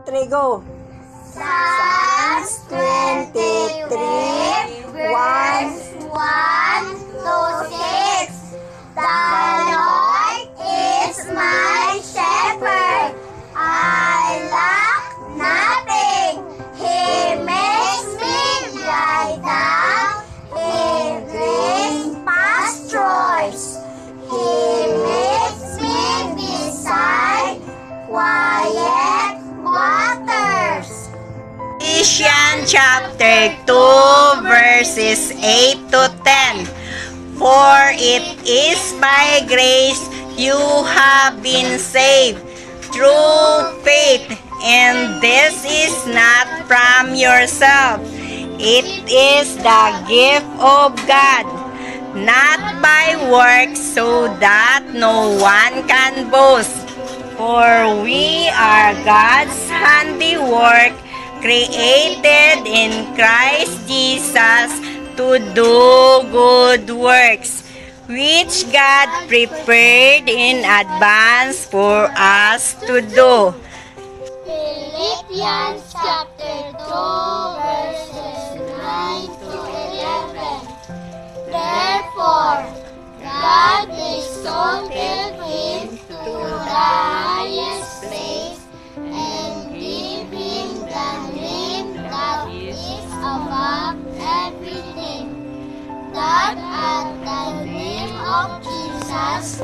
3, go! Psalms 23, verse 1 to 6. The Lord is my shepherd. I lack nothing. He makes me lie down in green pastures. He makes me beside quiet waters. Ephesians chapter 2 verses 8 to 10. For it is by grace you have been saved through faith, and this is not from yourself. It is the gift of God, not by works, so that no one can boast. For we are God's handiwork, created in Christ Jesus to do good works, which God prepared in advance for us to do. Philippians chapter 2 verses 9 to 11. Therefore, God exalted him to the highest place and gave him the name that is above every name, that at the name of Jesus